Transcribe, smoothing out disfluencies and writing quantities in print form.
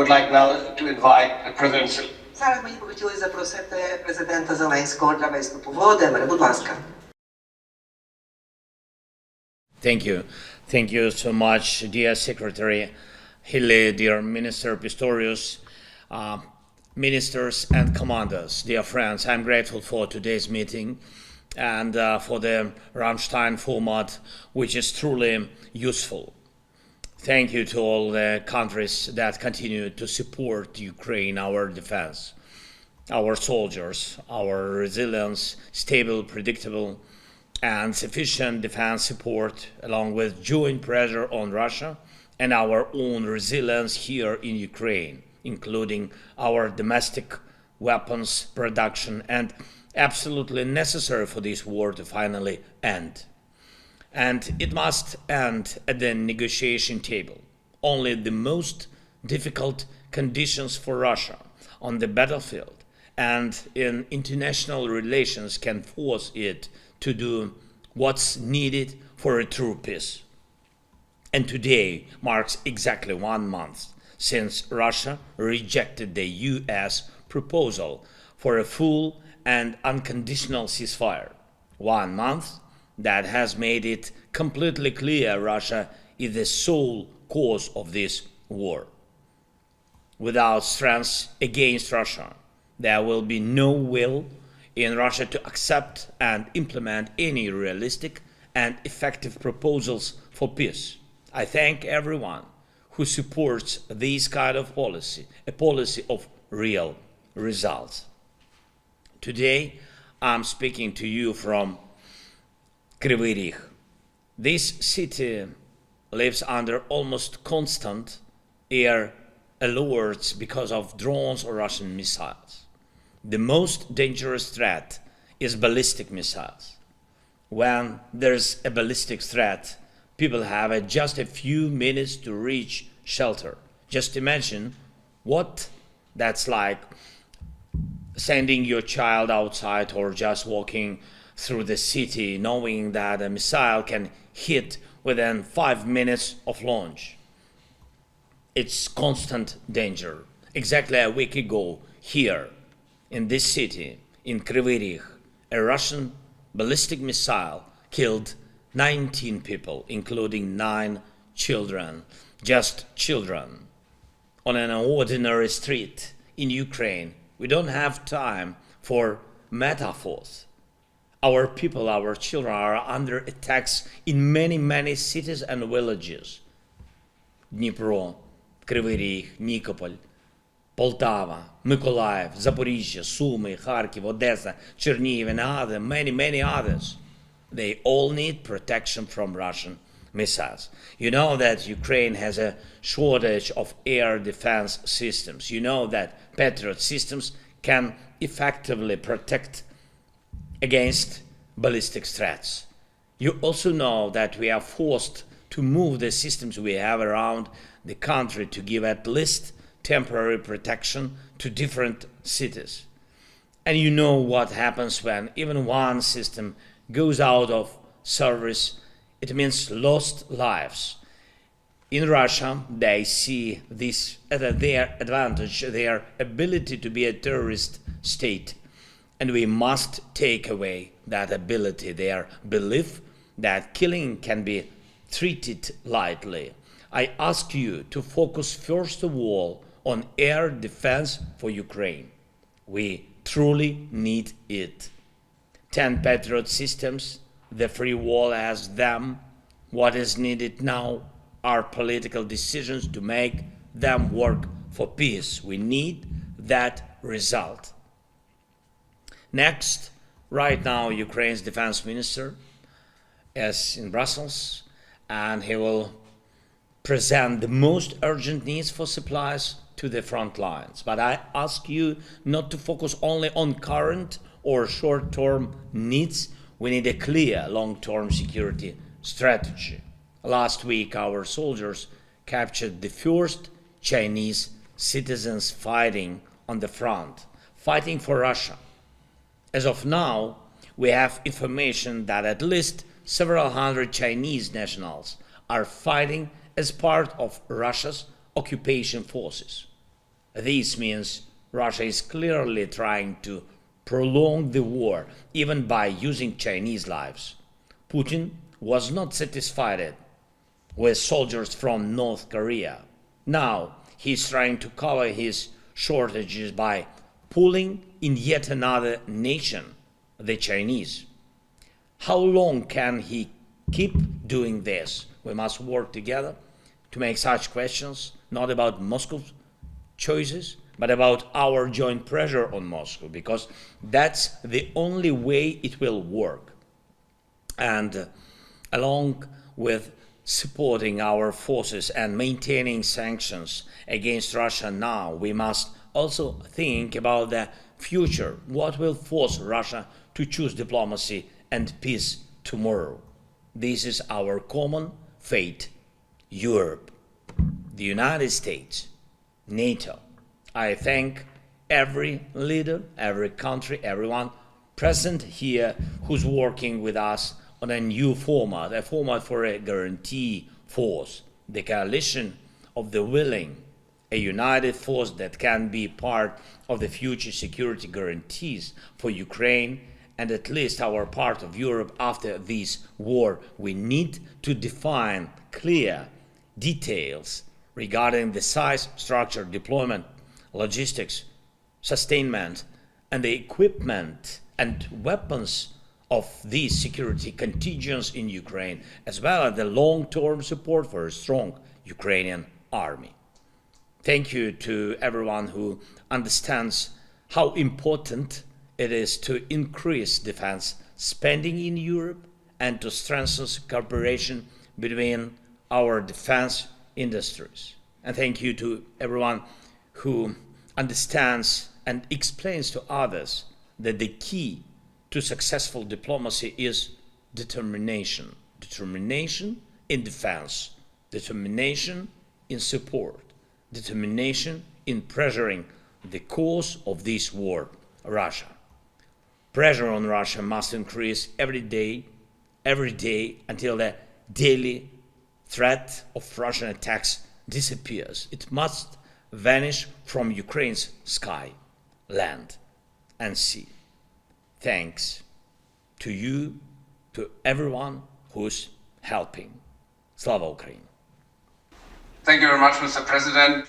would like now to invite the President. Зараз мені б хотіли запросити президента Зеленського для виступу. Володимире, будь ласка. Thank you. Thank you so much, dear Secretary Hilly, dear Minister Pistorius, ministers and commanders, dear friends. I'm grateful for today's meeting and for the Рамштайну format, which is truly useful. Thank you to all the countries that continue to support Ukraine, our defense, our soldiers, our resilience, stable, predictable, and sufficient defense support, along with joint pressure on Russia and our own resilience here in Ukraine, including our domestic weapons production, and absolutely necessary for this war to finally end. And it must end at the negotiation table. Only the most difficult conditions for Russia on the battlefield and in international relations can force it to do what's needed for a true peace. And today marks exactly 1 month since Russia rejected the US proposal for a full and unconditional ceasefire. 1 month that has made it completely clear Russia is the sole cause of this war. Without strength against Russia, there will be no will in Russia to accept and implement any realistic and effective proposals for peace. I thank everyone who supports this kind of policy, a policy of real results. Today, I'm speaking to you from Кривий Ріг. This city lives under almost constant air alerts because of drones or Russian missiles. The most dangerous threat is ballistic missiles. When there's a ballistic threat, people have just a few minutes to reach shelter. Just imagine what that's like sending your child outside or just walking through the city knowing that a missile can hit within 5 minutes of launch. It's constant danger. Exactly a week ago, here in this city, in Кривий Ріг, a Russian ballistic missile killed 19 people, including 9 children, just children. On an ordinary street in Ukraine, we don't have time for metaphors. Our people, our children are under attacks in many cities and villages. Дніпро, Кривий Ріг, Нікополь, Полтава, Миколаїв, Запоріжжя, Суми, Харків, Одеса, Чернігів, and other, many others. They all need protection from Russian missiles. You know that Ukraine has a shortage of air defense systems. You know that Patriot systems can effectively protect against ballistic threats. You also know that we are forced to move the systems we have around the country to give at least temporary protection to different cities. And you know what happens when even one system goes out of service. It means lost lives. In Russia, they see this as their advantage, their ability to be a terrorist state. And we must take away that ability, their belief that killing can be treated lightly. I ask you to focus first of all on air defense for Ukraine. We truly need it. 10 Patriot systems, the free world has them. What is needed now are political decisions to make them work for peace. We need that result. Next, right now, Ukraine's defense minister is in Brussels, and he will present the most urgent needs for supplies to the front lines. But I ask you not to focus only on current or short-term needs. We need a clear long-term security strategy. Last week, our soldiers captured the first Chinese citizens fighting on the front, fighting for Russia. As of now, we have information that at least several hundred Chinese nationals are fighting as part of Russia's occupation forces. This means Russia is clearly trying to prolong the war, even by using Chinese lives. Putin was not satisfied with soldiers from North Korea. Now he's trying to cover his shortages by pulling in yet another nation, the Chinese. How long can he keep doing this? We must work together to make such questions not about Moscow's choices, but about our joint pressure on Moscow, because that's the only way it will work. And along with supporting our forces and maintaining sanctions against Russia now, we must also think about the future. What will force Russia to choose diplomacy and peace tomorrow? This is our common fate. Europe, the United States, NATO. I thank every leader, every country, everyone present here who's working with us on a new format, a format for a guarantee force, the coalition of the willing, a united force that can be part of the future security guarantees for Ukraine and at least our part of Europe after this war. We need to define clear details regarding the size, structure, deployment, logistics, sustainment, and the equipment and weapons of these security contingents in Ukraine, as well as the long-term support for a strong Ukrainian army. Thank you to everyone who understands how important it is to increase defense spending in Europe and to strengthen cooperation between our defense industries. And thank you to everyone who understands and explains to others that the key to successful diplomacy is determination. Determination in defense, determination in support, determination in pressuring the cause of this war, Russia. Pressure on Russia must increase every day until the daily threat of Russian attacks disappears. It must vanish from Ukraine's sky, land, and sea. Thanks to you, to everyone who's helping. Slava Ukraini! Thank you very much, Mr. President.